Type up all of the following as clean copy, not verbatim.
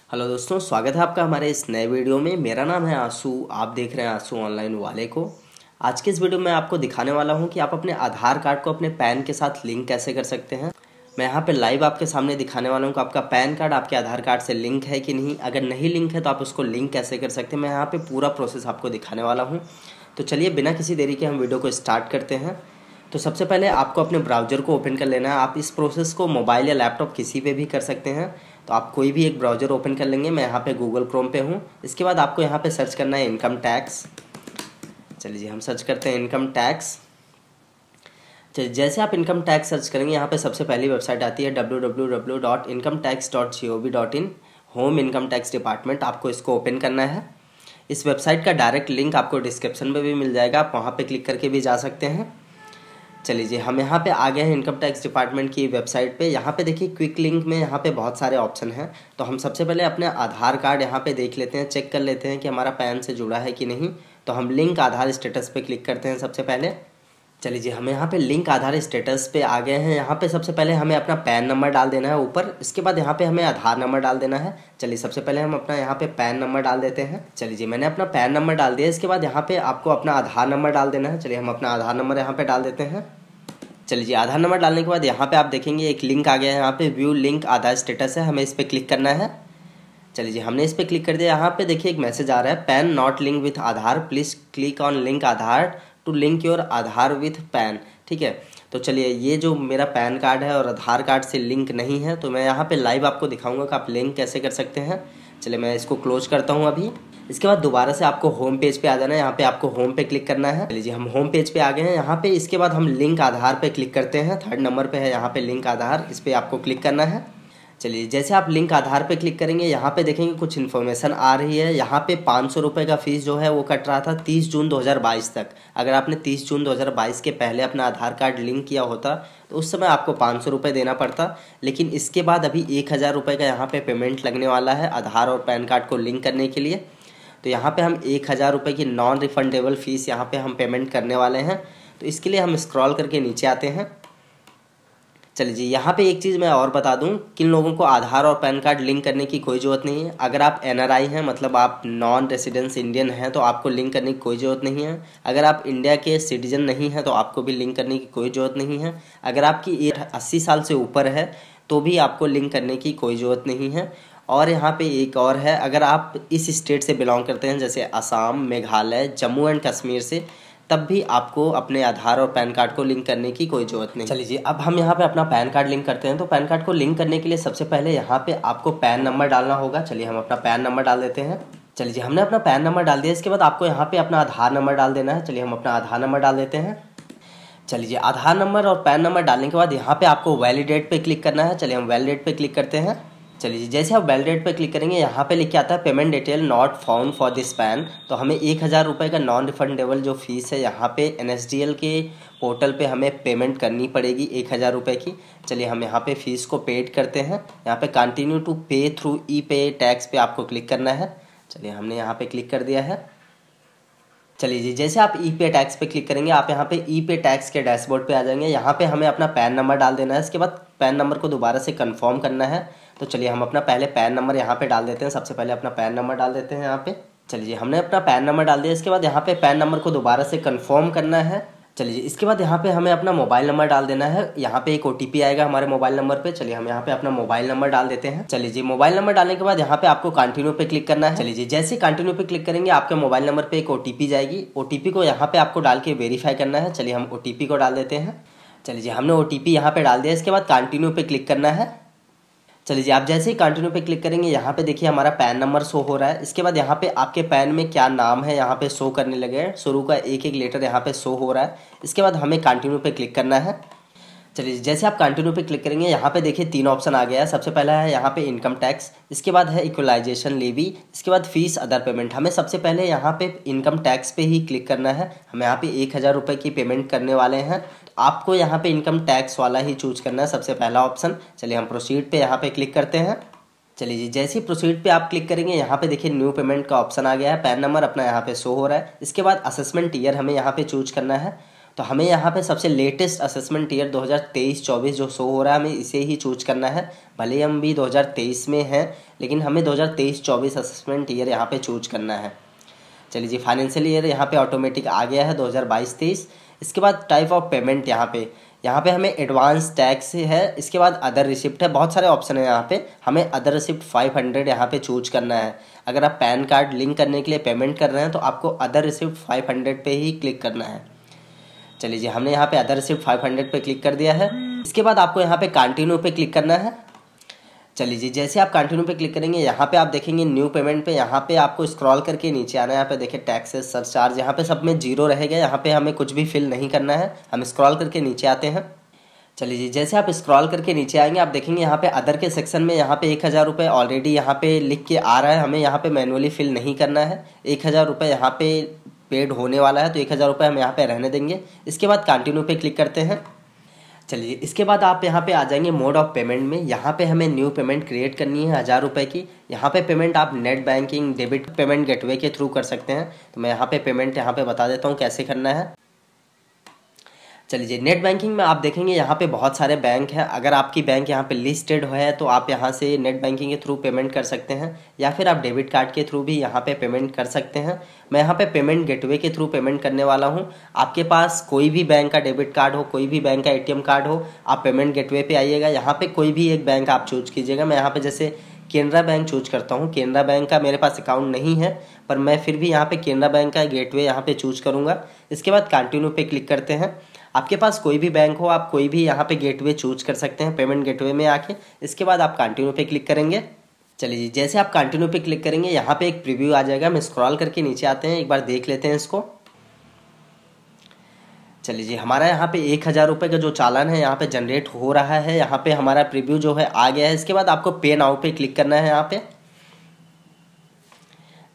Hello दोस्तों, स्वागत है आपका हमारे इस नए वीडियो में। मेरा नाम है आंसू, आप देख रहे हैं आंसू ऑनलाइन वाले को। आज के इस वीडियो में आपको दिखाने वाला हूं कि आप अपने आधार कार्ड को अपने पैन के साथ लिंक कैसे कर सकते हैं। मैं यहां पे लाइव आपके सामने दिखाने वाला हूं कि आपका पैन कार्ड आपके आधार कार्ड से लिंक है कि नहीं। अगर नहीं लिंक है तो आप उसको लिंक कैसे कर सकते हैं, मैं यहाँ पर पूरा प्रोसेस आपको दिखाने वाला हूँ। तो चलिए बिना किसी देरी के हम वीडियो को स्टार्ट करते हैं। तो सबसे पहले आपको अपने ब्राउज़र को ओपन कर लेना है। आप इस प्रोसेस को मोबाइल या लैपटॉप किसी पे भी कर सकते हैं। तो आप कोई भी एक ब्राउज़र ओपन कर लेंगे। मैं यहाँ पे गूगल क्रोम पे हूँ। इसके बाद आपको यहाँ पे सर्च करना है इनकम टैक्स। चलिए जी, हम सर्च करते हैं इनकम टैक्स। चलिए, जैसे आप इनकम टैक्स सर्च करेंगे यहाँ पे सबसे पहली वेबसाइट आती है www.incometax.gov.in, home income tax department. आपको इसको ओपन करना है। इस वेबसाइट का डायरेक्ट लिंक आपको डिस्क्रिप्शन में भी मिल जाएगा, आप वहाँ पे क्लिक करके भी जा सकते हैं। चलिए जी, हम यहाँ पे आ गए हैं इनकम टैक्स डिपार्टमेंट की वेबसाइट पे। यहाँ पे देखिए क्विक लिंक में यहाँ पे बहुत सारे ऑप्शन हैं। तो हम सबसे पहले अपने आधार कार्ड यहाँ पे देख लेते हैं, चेक कर लेते हैं कि हमारा पैन से जुड़ा है कि नहीं। तो हम लिंक आधार स्टेटस पे क्लिक करते हैं सबसे पहले। चलिए जी, हम यहाँ पे लिंक आधार स्टेटस पे आ गए हैं। यहाँ पे सबसे पहले हमें अपना पैन नंबर डाल देना है ऊपर। इसके बाद यहाँ पे हमें आधार नंबर डाल देना है। चलिए, सबसे पहले हम अपना यहाँ पे पैन नंबर डाल देते हैं। चलिए जी, मैंने अपना पैन नंबर डाल दिया। इसके बाद यहाँ पे आपको अपना आधार नंबर डाल देना है। चलिए, हम अपना आधार नंबर यहाँ पे डाल देते हैं। चलिए जी, आधार नंबर डालने के बाद यहाँ पे आप देखेंगे एक लिंक आ गया है। यहाँ पे व्यू लिंक आधार स्टेटस है, हमें इस पर क्लिक करना है। चलिए जी, हमने इस पर क्लिक कर दिया। यहाँ पे देखिए एक मैसेज आ रहा है, PAN not link with Aadhaar, please click on link Aadhaar to link your Aadhaar with PAN. ठीक है, तो चलिए, ये जो मेरा पैन कार्ड है और आधार कार्ड से लिंक नहीं है, तो मैं यहाँ पे लाइव आपको दिखाऊंगा कि आप लिंक कैसे कर सकते हैं। चलिए, मैं इसको क्लोज करता हूँ अभी। इसके बाद दोबारा से आपको होम पेज पे आ जाना है। यहाँ पे आपको होम पे क्लिक करना है। चलिए, हम होम पेज पे आ गए हैं यहाँ पे। इसके बाद हम लिंक आधार पे क्लिक करते हैं। 3rd नंबर पे है यहाँ पे लिंक आधार, इस पर आपको क्लिक करना है। चलिए, जैसे आप लिंक आधार पे क्लिक करेंगे यहाँ पे देखेंगे कुछ इन्फॉर्मेशन आ रही है। यहाँ पे 500 रुपये का फीस जो है वो कट रहा था 30 जून 2022 तक। अगर आपने 30 जून 2022 के पहले अपना आधार कार्ड लिंक किया होता तो उस समय आपको 500 रुपये देना पड़ता। लेकिन इसके बाद अभी 1000 रुपये का यहाँ पे पेमेंट लगने वाला है आधार और पैन कार्ड को लिंक करने के लिए। तो यहाँ पे हम 1000 रुपये की नॉन रिफंडेबल फ़ीस यहाँ पे हम पेमेंट करने वाले हैं। तो इसके लिए हम स्क्रॉल करके नीचे आते हैं। चलिए जी, यहाँ पे एक चीज़ मैं और बता दूँ, किन लोगों को आधार और पैन कार्ड लिंक करने की कोई ज़रूरत नहीं है। अगर आप NRI हैं, मतलब आप नॉन रेसिडेंस इंडियन हैं, तो आपको लिंक करने की कोई ज़रूरत नहीं है। अगर आप इंडिया के सिटीजन नहीं हैं तो आपको भी लिंक करने की कोई ज़रूरत नहीं है। अगर आपकी एज 80 साल से ऊपर है तो भी आपको लिंक करने की कोई ज़रूरत नहीं है। और यहाँ पे एक और है, अगर आप इस स्टेट से बिलोंग करते हैं जैसे असम, मेघालय, जम्मू एंड कश्मीर से, तब भी आपको अपने आधार और पैन कार्ड को लिंक करने की कोई ज़रूरत नहीं। चलिए जी, अब हम यहाँ पे अपना पैन कार्ड लिंक करते हैं। तो पैन कार्ड को लिंक करने के लिए सबसे पहले यहाँ पे आपको पैन नंबर डालना होगा। चलिए, हम अपना पैन नंबर डाल देते हैं। चलिए जी, हमने अपना पैन नंबर डाल दिया। इसके बाद आपको यहाँ पे अपना आधार नंबर डाल देना है। चलिए, हम अपना आधार नंबर डाल देते हैं। चलिए जी, आधार नंबर और पैन नंबर डालने के बाद यहाँ पे आपको वैलिडेट पे क्लिक करना है। चलिए, हम वैलिडेट पे क्लिक करते हैं। चलिए जी, जैसे आप वैलिडेट पे क्लिक करेंगे यहाँ पे लिख के आता है payment detail not found for this pan. तो हमें 1000 रुपये का नॉन रिफंडेबल जो फीस है यहाँ पे NSDL के पोर्टल पे हमें पेमेंट करनी पड़ेगी 1000 रुपये की। चलिए, हम यहाँ पे फीस को पेड करते हैं। यहाँ पे कंटिन्यू टू पे थ्रू ई-पे टैक्स पे आपको क्लिक करना है। चलिए, हमने यहाँ पे क्लिक कर दिया है। चलिए जी, जैसे आप ई-पे टैक्स पे क्लिक करेंगे आप यहाँ पे ई-पे टैक्स के डैशबोर्ड पे आ जाएंगे। यहाँ पे हमें अपना पैन नंबर डाल देना है। इसके बाद पैन नंबर को दोबारा से कंफर्म करना है। तो चलिए, हम अपना पहले पैन नंबर यहाँ पे डाल देते हैं। सबसे पहले अपना पैन नंबर डाल देते हैं यहाँ पे। चलिए जी, हमने अपना पैन नंबर डाल दिया। इसके बाद यहाँ पे पैन नंबर को दोबारा से कंफर्म करना है। चलिए जी, इसके बाद यहाँ पे हमें अपना मोबाइल नंबर डाल देना है। यहाँ पे एक OTP आएगा हमारे मोबाइल नंबर पे। चलिए, हम यहाँ पे अपना मोबाइल नंबर डाल देते हैं। चलिए जी, मोबाइल नंबर डालने के बाद यहाँ पे आपको कंटिन्यू पे क्लिक करना है। चलिए जी, जैसे कंटिन्यू पे क्लिक करेंगे आपके मोबाइल नंबर पे एक OTP जाएगी। OTP को यहाँ पे आपको डाल के वेरीफाई करना है। चलिए, हम OTP को डाल देते हैं। चलिए जी, हमने OTP यहाँ पे डाल दिया। इसके बाद कंटिन्यू पे क्लिक करना है। चलिए जी, आप जैसे ही कंटिन्यू पे क्लिक करेंगे यहाँ पे देखिए हमारा पैन नंबर शो हो रहा है। इसके बाद यहाँ पे आपके पैन में क्या नाम है यहाँ पे शो करने लगे। शुरू का एक एक लेटर यहाँ पे शो हो रहा है। इसके बाद हमें कंटिन्यू पे क्लिक करना है। चलिए, जैसे आप कंटिन्यू पे क्लिक करेंगे यहाँ पे देखिए 3 ऑप्शन आ गया है। सबसे पहला है यहाँ पे इनकम टैक्स, इसके बाद है इक्वलाइजेशन लेवी, इसके बाद फीस अदर पेमेंट। हमें सबसे पहले यहाँ पे इनकम टैक्स पे ही क्लिक करना है। हम यहाँ पे 1000 रुपये की पेमेंट करने वाले हैं। तो आपको यहाँ पे इनकम टैक्स वाला ही चूज करना है, सबसे पहला ऑप्शन। चलिए, हम प्रोसीड पे यहाँ पे क्लिक करते हैं। चलिए जी, जैसे ही प्रोसीड पे आप क्लिक करेंगे यहाँ पे देखिए न्यू पेमेंट का ऑप्शन आ गया है। पैन नंबर अपना यहाँ पे शो हो रहा है। इसके बाद असेसमेंट ईयर हमें यहाँ पे चूज करना है। तो हमें यहाँ पे सबसे लेटेस्ट असेसमेंट ईयर 2023-24 जो शो हो रहा है, हमें इसे ही चूज करना है। भले ही हम भी 2023 में हैं, लेकिन हमें 2023-24 असेसमेंट ईयर यहाँ पे चूज करना है। चलिए जी, फाइनेंशियल ईयर यहाँ पे ऑटोमेटिक आ गया है 2022-23। इसके बाद टाइप ऑफ पेमेंट यहाँ पे हमें एडवांस टैक्स है। इसके बाद अदर रिसिप्ट है, बहुत सारे ऑप्शन है यहाँ पे। हमें अदर रिसिप्ट 500 यहाँ पे चूज करना है। अगर आप पैन कार्ड लिंक करने के लिए पेमेंट कर रहे हैं तो आपको अदर रिसिप्ट 500 पे ही क्लिक करना है। चलिए जी, हमने यहाँ पे अदर रिसिप्ट 500 पे क्लिक कर दिया है। इसके बाद आपको यहाँ पे कंटिन्यू पे क्लिक करना है। चलिए जी, जैसे आप कंटिन्यू पे क्लिक करेंगे यहाँ पे आप देखेंगे न्यू पेमेंट पे, यहाँ पे आपको स्क्रॉल करके नीचे आना है। यहाँ पे देखिए टैक्सेस, सरचार्ज, यहाँ पे सब में 0 रहेगा। यहाँ पे हमें कुछ भी फिल नहीं करना है। हम स्क्रॉल करके नीचे आते हैं। चलिए जी, जैसे आप स्क्रॉल करके नीचे आएंगे आप देखेंगे यहाँ पे अदर के सेक्शन में यहाँ पे 1000 रुपये ऑलरेडी यहाँ पे लिख के आ रहा है। हमें यहाँ पे मैनुअली फिल नहीं करना है। 1000 रुपये यहाँ पे पेड होने वाला है, तो 1000 रुपये हम यहाँ पे रहने देंगे। इसके बाद कंटिन्यू पे क्लिक करते हैं। चलिए, इसके बाद आप यहाँ पे आ जाएंगे मोड ऑफ पेमेंट में। यहाँ पे हमें न्यू पेमेंट क्रिएट करनी है 1000 रुपये की। यहाँ पे पेमेंट आप net banking, debit payment gateway के थ्रू कर सकते हैं। तो मैं यहाँ पे पेमेंट यहाँ पे बता देता हूँ कैसे करना है। चलिए, नेट बैंकिंग में आप देखेंगे यहाँ पे बहुत सारे बैंक हैं। अगर आपकी बैंक यहाँ पे लिस्टेड है तो आप यहाँ से नेट बैंकिंग के थ्रू पेमेंट कर सकते हैं, या फिर आप डेबिट कार्ड के थ्रू भी यहाँ पे पेमेंट कर सकते हैं। मैं यहाँ पे पेमेंट गेटवे के थ्रू पेमेंट करने वाला हूँ। आपके पास कोई भी बैंक का डेबिट कार्ड हो, कोई भी बैंक का ATM कार्ड हो, आप पेमेंट गेटवे पे आइएगा। यहाँ पे कोई भी एक बैंक आप चूज कीजिएगा। मैं यहाँ पे जैसे केनरा बैंक चूज करता हूँ। केनरा बैंक का मेरे पास अकाउंट नहीं है, पर मैं फिर भी यहाँ पे केनरा बैंक का गेटवे यहाँ पे चूज करूँगा। इसके बाद कंटिन्यू पे क्लिक करते हैं। आपके पास कोई भी बैंक हो, आप कोई भी यहाँ पे गेटवे चूज कर सकते हैं पेमेंट गेटवे में आके। इसके बाद आप कंटिन्यू पे क्लिक करेंगे। चलिए जी, जैसे आप कंटिन्यू पे क्लिक करेंगे यहाँ पे एक प्रीव्यू आ जाएगा। हम स्क्रॉल करके नीचे आते हैं, एक बार देख लेते हैं इसको। चलिए जी, हमारा यहाँ पे 1000 रुपये का जो चालान है यहाँ पे जनरेट हो रहा है। यहाँ पे हमारा प्रीव्यू जो है आ गया है। इसके बाद आपको पे नाउ पे क्लिक करना है यहाँ पे।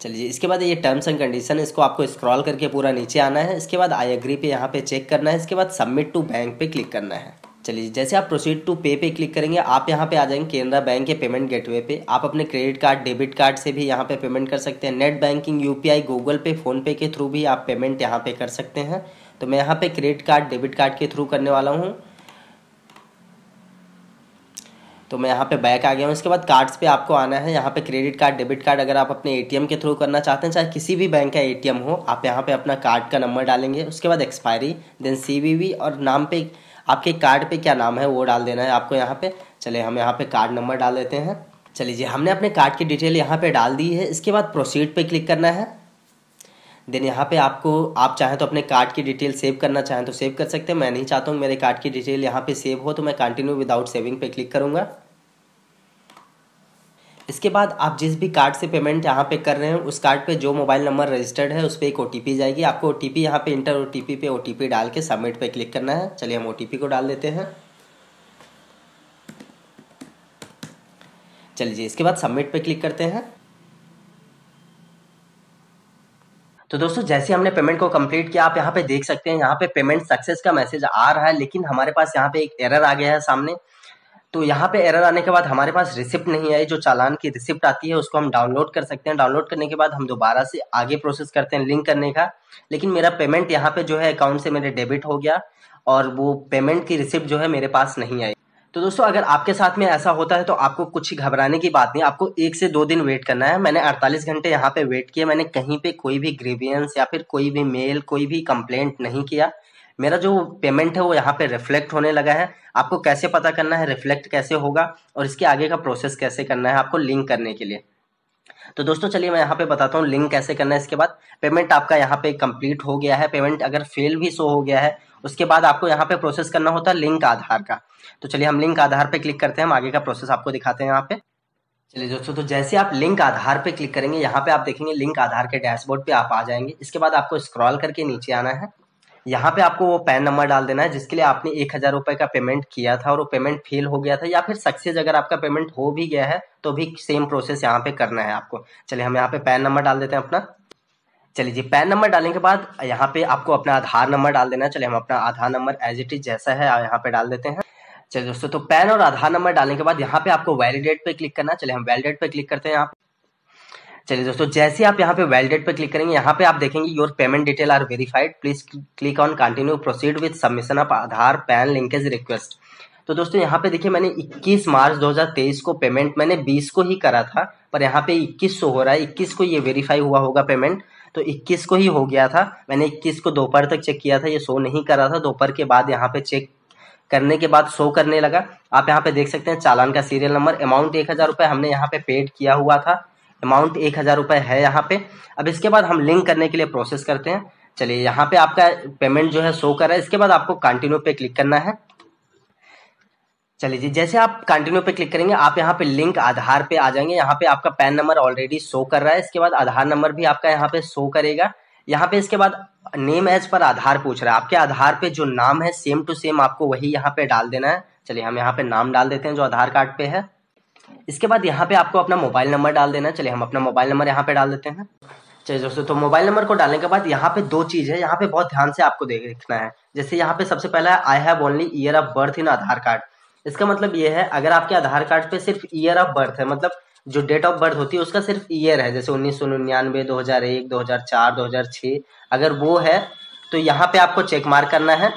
चलिए, इसके बाद ये टर्म्स एंड कंडीशन, इसको आपको स्क्रॉल करके पूरा नीचे आना है। इसके बाद आई एग्री पे यहाँ पे चेक करना है। इसके बाद सबमिट टू बैंक पे क्लिक करना है। चलिए, जैसे आप प्रोसीड टू पे क्लिक करेंगे आप यहाँ पे आ जाएंगे केनरा बैंक के पेमेंट गेटवे पे। आप अपने क्रेडिट कार्ड, डेबिट कार्ड से भी यहाँ पे पेमेंट कर सकते हैं। नेट बैंकिंग, UPI, गूगल पे, फ़ोनपे के थ्रू भी आप पेमेंट यहाँ पे कर सकते हैं। तो मैं यहाँ पे क्रेडिट कार्ड, डेबिट कार्ड के थ्रू करने वाला हूँ। तो मैं यहाँ पे बैक आ गया हूँ। इसके बाद कार्ड्स पे आपको आना है। यहाँ पे क्रेडिट कार्ड, डेबिट कार्ड अगर आप अपने ATM के थ्रू करना चाहते हैं, चाहे किसी भी बैंक का ATM हो, आप यहाँ पे अपना कार्ड का नंबर डालेंगे। उसके बाद एक्सपायरी, देन CVV और नाम पे आपके कार्ड पे क्या नाम है वो डाल देना है आपको यहाँ पे। चलिए, हम यहाँ पे कार्ड नंबर डाल देते हैं। चलिए जी, हमने अपने कार्ड की डिटेल यहाँ पे डाल दी है। इसके बाद प्रोसीड पे क्लिक करना है। देन यहाँ पे आप चाहें तो अपने कार्ड की डिटेल सेव करना चाहें तो सेव कर सकते हैं। मैं नहीं चाहता हूँ मेरे कार्ड की डिटेल यहाँ पे सेव हो, तो मैं कंटिन्यू विदाउट सेविंग पे क्लिक करूँगा। इसके बाद आप जिस भी कार्ड से पेमेंट यहाँ पे कर रहे हैं उस कार्ड पे जो मोबाइल नंबर रजिस्टर्ड है उस पर एक OTP जाएगी। आपको OTP यहाँ पे इंटर OTP पे OTP डाल के सबमिट पे क्लिक करना है। चलिए, हम OTP को डाल देते हैं। चलिए, इसके बाद सबमिट पे क्लिक करते हैं। तो दोस्तों, जैसे हमने पेमेंट को कंप्लीट किया आप यहाँ पे देख सकते हैं यहाँ पे पेमेंट सक्सेस का मैसेज आ रहा है, लेकिन हमारे पास यहाँ पे एक एरर आ गया है सामने। तो यहाँ पे एरर आने के बाद हमारे पास रिसिप्ट नहीं आई। जो चालान की रिसिप्ट आती है उसको हम डाउनलोड कर सकते हैं। डाउनलोड करने के बाद हम दोबारा से आगे प्रोसेस करते हैं लिंक करने का, लेकिन मेरा पेमेंट यहाँ पे जो है अकाउंट से मेरे डेबिट हो गया और वो पेमेंट की रिसिप्ट जो है मेरे पास नहीं आई। तो दोस्तों, अगर आपके साथ में ऐसा होता है तो आपको कुछ घबराने की बात नहीं, आपको 1 से 2 दिन वेट करना है। मैंने 48 घंटे यहाँ पे वेट किया। मैंने कहीं पे कोई भी ग्रीवियंस या फिर कोई भी मेल, कोई भी कंप्लेंट नहीं किया। मेरा जो पेमेंट है वो यहाँ पे रिफ्लेक्ट होने लगा है। आपको कैसे पता करना है रिफ्लेक्ट कैसे होगा और इसके आगे का प्रोसेस कैसे करना है आपको लिंक करने के लिए। तो दोस्तों, चलिए मैं यहाँ पे बताता हूँ लिंक कैसे करना है। इसके बाद पेमेंट आपका यहाँ पे कंप्लीट हो गया है। पेमेंट अगर फेल भी शो हो गया है, उसके बाद आपको यहाँ पे प्रोसेस करना होता है लिंक आधार का। तो चलिए, हम लिंक आधार पे क्लिक करते हैं। हम आगे का प्रोसेस आपको दिखाते हैं यहाँ पे। चलिए दोस्तों, तो जैसे आप लिंक आधार पे क्लिक करेंगे यहाँ पे आप देखेंगे लिंक आधार के डैशबोर्ड पे आप आ जाएंगे। इसके बाद आपको स्क्रॉल करके नीचे आना है। यहाँ पे आपको वो पैन नंबर डाल देना है जिसके लिए आपने 1000 रुपये का पेमेंट किया था और वो पेमेंट फेल हो गया था, या फिर सक्सेस अगर आपका पेमेंट हो भी गया है तो भी सेम प्रोसेस यहाँ पे करना है आपको। चलिए, हम यहाँ पे पैन नंबर डाल देते हैं अपना। चलिए जी, पैन नंबर डालने के बाद यहाँ पे आपको अपना आधार नंबर डाल देना है। चलिए, हम अपना आधार नंबर एज इट इज जैसा है यहाँ पे डाल देते हैं। चलिए दोस्तों, तो पैन और आधार नंबर डालने के बाद यहाँ पे आपको वैलिडेट पे क्लिक करना है। चलिए, हम वैलिडेट पे क्लिक करते हैं यहाँ पे। चलिए दोस्तों, जैसे आप यहाँ पे वैलिडेट पे क्लिक करेंगे, यहाँ पे आप देखेंगे your payment detail are verified, please click on continue proceed with submission of Aadhaar PAN linkage request. तो दोस्तों यहाँ पे देखिए, मैंने 21 मार्च 2023 को पेमेंट मैंने 20 को ही करा था, पर यहाँ पे 21 शो हो रहा है। 21 को ये वेरीफाई हुआ होगा पेमेंट, तो 21 को ही हो गया था। मैंने 21 को दोपहर तक चेक किया था, ये शो नहीं करा था। दोपहर के बाद यहाँ पे चेक करने के बाद शो करने लगा। आप यहाँ पे देख सकते हैं चालान का सीरियल नंबर, अमाउंट 1000 रुपये हमने यहाँ पे पेड किया हुआ था, अमाउंट 1000 रुपये है यहाँ पे। अब इसके बाद हम लिंक करने के लिए प्रोसेस करते हैं। चलिए, यहाँ पे आपका पेमेंट जो है शो कर रहा है। इसके बाद आपको कंटिन्यू पे क्लिक करना है। चलिए जी, जैसे आप कंटिन्यू पे क्लिक करेंगे, आप यहाँ पे लिंक आधार पे आ जाएंगे। यहाँ पे आपका पैन नंबर ऑलरेडी शो कर रहा है, इसके बाद आधार नंबर भी आपका यहाँ पे शो करेगा। यहाँ पे इसके बाद नेम एज पर आधार पूछ रहा है, आपके आधार पे जो नाम है सेम टू सेम आपको वही यहाँ पे डाल देना है। चलिए, हम यहाँ पे नाम डाल देते हैं जो आधार कार्ड पे है। इसके बाद यहाँ पे आपको अपना मोबाइल नंबर डाल देना है। चलिए, हम अपना मोबाइल नंबर यहाँ पे डाल देते हैं। चलिए दोस्तों, तो मोबाइल नंबर को डालने के बाद यहाँ पे 2 चीज है, यहाँ पे बहुत ध्यान से आपको देखना है। जैसे यहाँ पे सबसे पहला है, I have only year of birth in Aadhaar card. इसका मतलब ये है, अगर आपके आधार कार्ड पे सिर्फ ईयर ऑफ बर्थ है, मतलब जो डेट ऑफ बर्थ होती है उसका सिर्फ ईयर है, जैसे 1999, 2001, 2004, 2006, अगर वो है तो यहाँ पे आपको चेक मार्क करना है।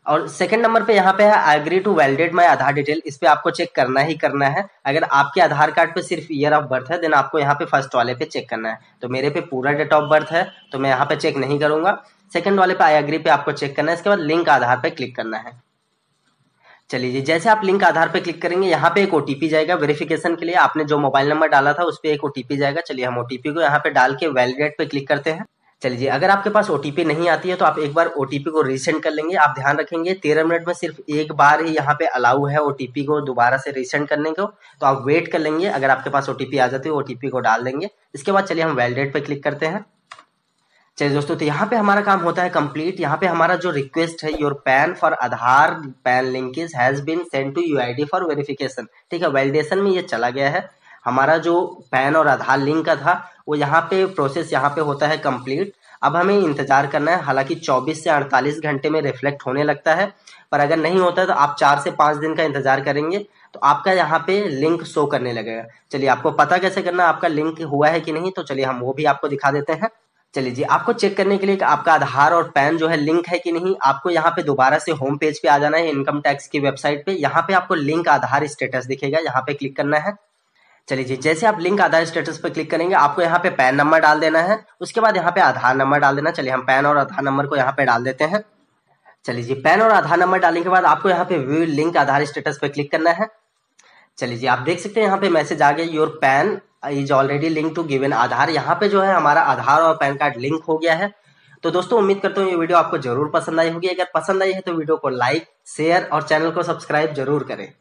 और सेकंड नंबर पे यहाँ पे है, I agree to validate my Aadhaar detail. इस पे आपको चेक करना ही करना है। अगर आपके आधार कार्ड पे सिर्फ ईयर ऑफ बर्थ है, देन आपको यहाँ पे फर्स्ट वाले पे चेक करना है। तो मेरे पे पूरा डेट ऑफ बर्थ है, तो मैं यहाँ पे चेक नहीं करूंगा। सेकंड वाले पे आई एग्री पे आपको चेक करना है। इसके बाद लिंक आधार पे क्लिक करना है। चलिए जी, जैसे आप लिंक आधार पे क्लिक करेंगे, यहाँ पे एक ओटीपी जाएगा वेरिफिकेशन के लिए। आपने जो मोबाइल नंबर डाला था उस पे एक ओटीपी जाएगा। चलिए, हम ओटीपी को यहाँ पे डाल के वैलिडेट पे क्लिक करते हैं। चलिए जी, अगर आपके पास ओटीपी नहीं आती है तो आप एक बार ओटीपी को रीसेंड कर लेंगे। आप ध्यान रखेंगे 13 मिनट में सिर्फ एक बार ही यहाँ पे अलाउ है ओटीपी को दोबारा से रीसेंड करने को, तो आप वेट कर लेंगे। अगर आपके पास ओटीपी आ जाती है, ओटीपी को डाल देंगे। इसके बाद चलिए हम वैलिडेट पे क्लिक करते हैं। चलिए दोस्तों, तो यहाँ पे हमारा काम होता है कंप्लीट। यहाँ पे हमारा जो रिक्वेस्ट है, your PAN for Aadhaar PAN linkage has been send to UID for verification, ठीक है, वैलिडेशन में ये चला गया है। हमारा जो पैन और आधार लिंक का था वो यहाँ पे प्रोसेस यहाँ पे होता है कंप्लीट। अब हमें इंतजार करना है। हालांकि 24 से 48 घंटे में रिफ्लेक्ट होने लगता है, पर अगर नहीं होता है तो आप 4 से 5 दिन का इंतजार करेंगे तो आपका यहाँ पे लिंक शो करने लगेगा। चलिए, आपको पता कैसे करना है आपका लिंक हुआ है कि नहीं, तो चलिए हम वो भी आपको दिखा देते हैं। चलिए जी, आपको चेक करने के लिए कि आपका आधार और पैन जो है लिंक है कि नहीं, आपको यहाँ पे दोबारा से होम पेज पे आ जाना है, इनकम टैक्स की वेबसाइट पे। यहाँ पे आपको लिंक आधार स्टेटस दिखेगा, यहाँ पे क्लिक करना है। चलिए जी, जैसे आप लिंक आधार स्टेटस पे क्लिक करेंगे, आपको यहाँ पे पैन नंबर डाल देना है। उसके बाद यहाँ पे आधार नंबर डाल देना। चलिए, हम पैन और आधार नंबर को यहाँ पे डाल देते हैं। चलिए जी, पैन और आधार नंबर डालने के बाद आपको यहाँ पे व्यू लिंक आधार स्टेटस पे क्लिक करना है। चलिए जी, आप देख सकते हैं यहाँ पे मैसेज आ गया, your PAN is already link to given Aadhaar. यहाँ पे जो है हमारा आधार और पैन कार्ड लिंक हो गया है। तो दोस्तों, उम्मीद करता हूँ ये वीडियो आपको जरूर पसंद आई होगी। अगर पसंद आई है तो वीडियो को लाइक, शेयर और चैनल को सब्सक्राइब जरूर करें।